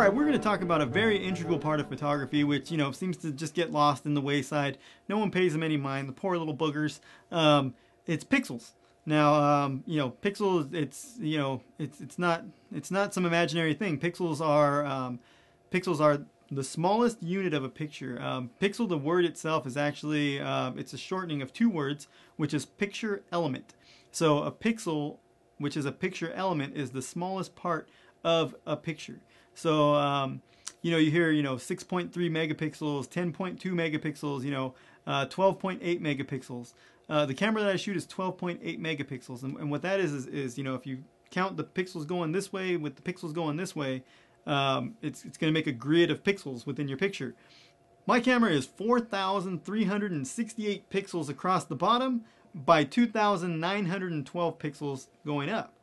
Alright, we're going to talk about a very integral part of photography, which, seems to just get lost in the wayside. No one pays them any mind, the poor little boogers. It's pixels. Now, pixels, it's not some imaginary thing. Pixels are the smallest unit of a picture. Pixel, the word itself, is actually, it's a shortening of two words, which is picture element. So a pixel, which is a picture element, is the smallest part of a picture. So, you hear, 6.3 megapixels, 10.2 megapixels, 12.8 megapixels. The camera that I shoot is 12.8 megapixels. And what that is, if you count the pixels going this way with the pixels going this way, it's going to make a grid of pixels within your picture. My camera is 4,368 pixels across the bottom by 2,912 pixels going up.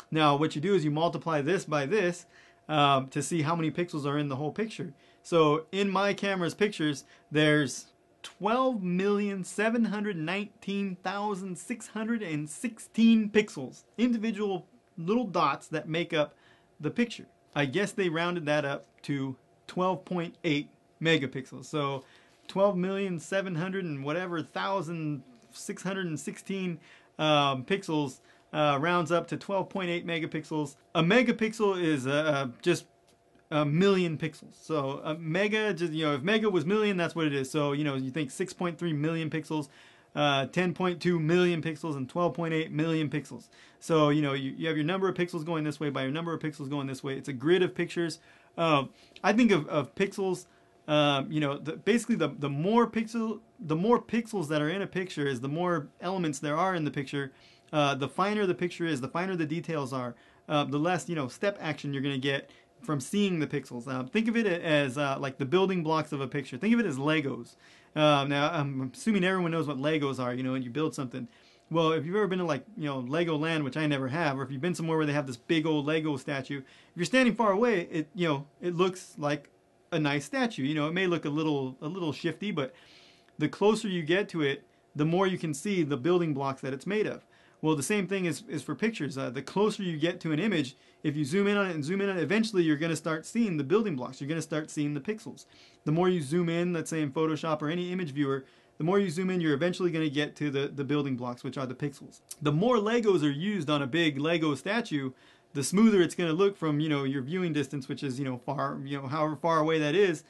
Now, what you do is you multiply this by this to see how many pixels are in the whole picture. So in my camera's pictures, there's 12,719,616 pixels, individual little dots that make up the picture. I guess they rounded that up to 12.8 megapixels. So 12,700 and whatever 1,616 pixels rounds up to 12.8 megapixels. A megapixel is just a million pixels. So a mega, just if mega was million, that's what it is. So you think 6.3 million pixels, 10.2 million pixels, and 12.8 million pixels. So you have your number of pixels going this way by your number of pixels going this way. It's a grid of pictures. I think of pixels. Basically the more pixels that are in a picture is the more elements there are in the picture. The finer the picture is, the finer the details are, the less step action you're going to get from seeing the pixels. Think of it as like the building blocks of a picture. Think of it as Legos. Now I'm assuming everyone knows what Legos are, and you build something. Well, if you've ever been to Legoland, which I never have, or if you've been somewhere where they have this big old Lego statue, if you're standing far away, it looks like a nice statue. It may look a little shifty, but the closer you get to it, the more you can see the building blocks that it's made of. Well, the same thing is for pictures. The closer you get to an image, if you zoom in on it and zoom in on it, eventually you're going to start seeing the building blocks. You're going to start seeing the pixels. The more you zoom in, let's say in Photoshop or any image viewer, the more you zoom in, you're eventually going to get to the building blocks, which are the pixels. The more Legos are used on a big Lego statue, the smoother it's going to look from your viewing distance, which is however far away that is.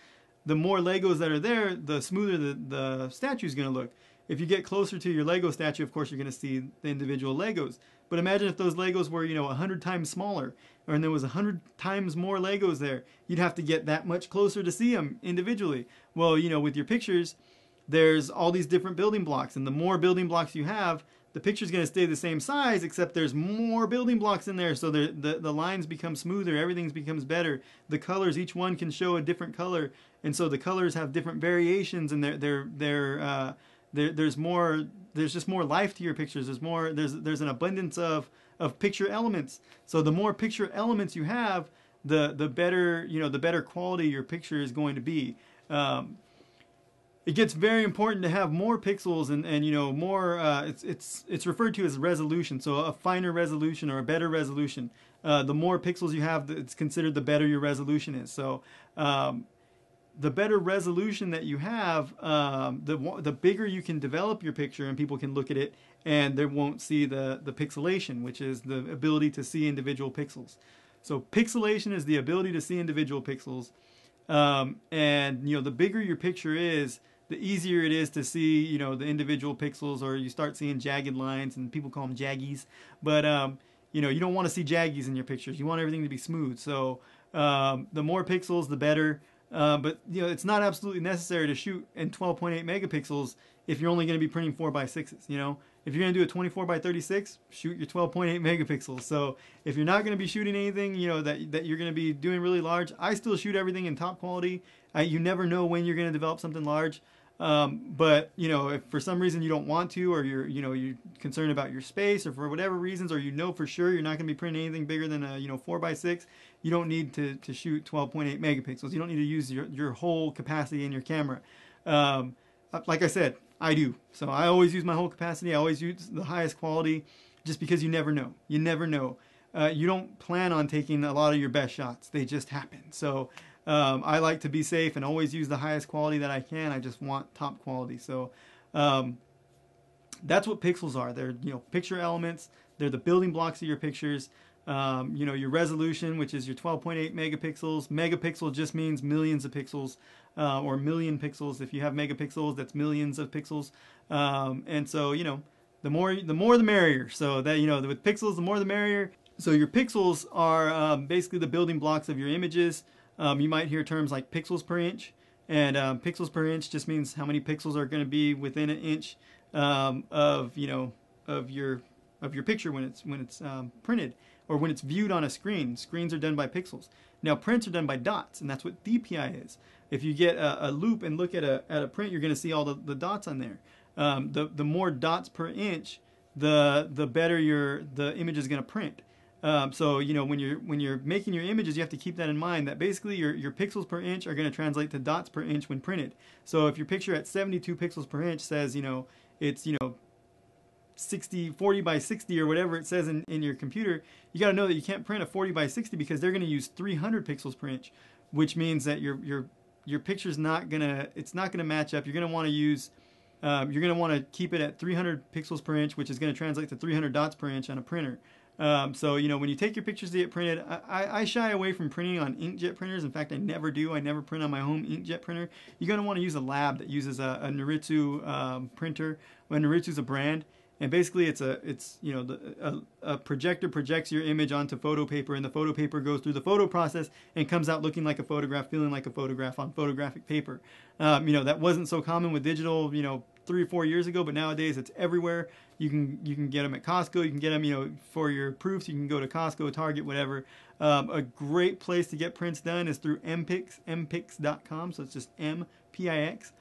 The more Legos that are there, the smoother the statue is going to look. If you get closer to your Lego statue, of course, you're going to see the individual Legos. But imagine if those Legos were, 100 times smaller, and there was 100 times more Legos there. You'd have to get that much closer to see them individually. Well, with your pictures, there's all these different building blocks, and the more building blocks you have, the picture's going to stay the same size, except there's more building blocks in there, so the lines become smoother, everything becomes better. The colors, each one can show a different color, and so the colors have different variations, and there's just more life to your pictures. There's an abundance of picture elements. So the more picture elements you have, the better the better quality your picture is going to be. It gets very important to have more pixels and more. It's referred to as resolution. So a finer resolution or a better resolution. The more pixels you have, it's considered the better your resolution is. So. The better resolution that you have, the bigger you can develop your picture and people can look at it and they won't see the pixelation, which is the ability to see individual pixels. So pixelation is the ability to see individual pixels. And the bigger your picture is, the easier it is to see, the individual pixels, or you start seeing jagged lines, and people call them jaggies. But, you don't want to see jaggies in your pictures. You want everything to be smooth. So the more pixels, the better. But it's not absolutely necessary to shoot in 12.8 megapixels if you're only going to be printing 4x6s. If you're going to do a 24x36, shoot your 12.8 megapixels. So if you're not going to be shooting anything, that you're going to be doing really large, I still shoot everything in top quality. You never know when you're going to develop something large. But if for some reason you don't want to, or you're concerned about your space, or for whatever reasons, or for sure you're not going to be printing anything bigger than a 4x6, you don't need to shoot 12.8 megapixels. You don't need to use your whole capacity in your camera. Like I said, I do. So I always use my whole capacity. I always use the highest quality, just because you never know. You never know. you don't plan on taking a lot of your best shots. They just happen. So I like to be safe and always use the highest quality that I can. I just want top quality. So that's what pixels are. They're, you know, picture elements. They're the building blocks of your pictures. You know, your resolution, which is your 12.8 megapixels. Megapixel just means millions of pixels, or million pixels. If you have megapixels, that's millions of pixels. And so, you know, the more the merrier. So that, you know, with pixels, the more the merrier. So your pixels are basically the building blocks of your images. You might hear terms like pixels per inch, and pixels per inch just means how many pixels are going to be within an inch of, you know, of your picture when it's printed, or when it's viewed on a screen. Screens are done by pixels. Now prints are done by dots, and that's what DPI is. If you get a loop and look at a print, you're going to see all the dots on there. The more dots per inch, the better the image is going to print. So, you know, when you're making your images, you have to keep that in mind, that basically your pixels per inch are going to translate to dots per inch when printed. So if your picture at 72 pixels per inch says, you know, it's, you know, 40 by 60 or whatever it says in your computer, you got to know that you can't print a 40 by 60 because they're going to use 300 pixels per inch, which means that your picture's not going to match up. You're going to want to use you're going to want to keep it at 300 pixels per inch, which is going to translate to 300 dots per inch on a printer. So, you know, when you take your pictures to get printed, I shy away from printing on inkjet printers. In fact, I never do. I never print on my home inkjet printer. You're going to want to use a lab that uses a Naritsu printer. Well, Naritsu's a brand. And basically, it's you know, a projector projects your image onto photo paper, and the photo paper goes through the photo process and comes out looking like a photograph, feeling like a photograph on photographic paper. You know, that wasn't so common with digital, you know, 3 or 4 years ago, but nowadays it's everywhere. You can get them at Costco. You can get them, you know, for your proofs. You can go to Costco, Target, whatever. A great place to get prints done is through mpix.com. So it's just MPIX.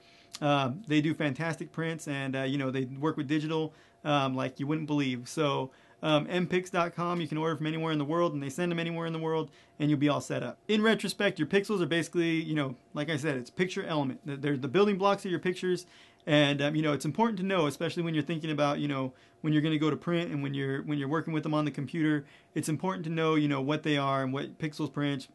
They do fantastic prints, and you know, they work with digital like you wouldn't believe. So mpix.com, you can order from anywhere in the world, and they send them anywhere in the world, and you'll be all set up. In retrospect, your pixels are basically, you know, like I said, it's picture element. They're the building blocks of your pictures, and you know, it's important to know, especially when you're thinking about, you know, when you're going to go to print and when you're working with them on the computer. It's important to know, you know, what they are and what pixels per inch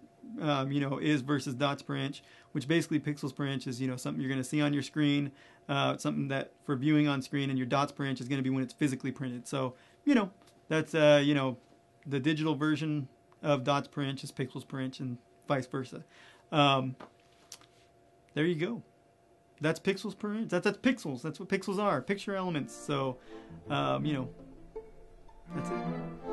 you know, is versus dots per inch, which basically pixels per inch is, you know, something you're going to see on your screen, something that for viewing on screen, and your dots per inch is going to be when it's physically printed. So, you know, that's, you know, the digital version of dots per inch is pixels per inch, and vice versa. There you go. That's pixels per inch. That's pixels. That's what pixels are. Picture elements. So, you know, that's it.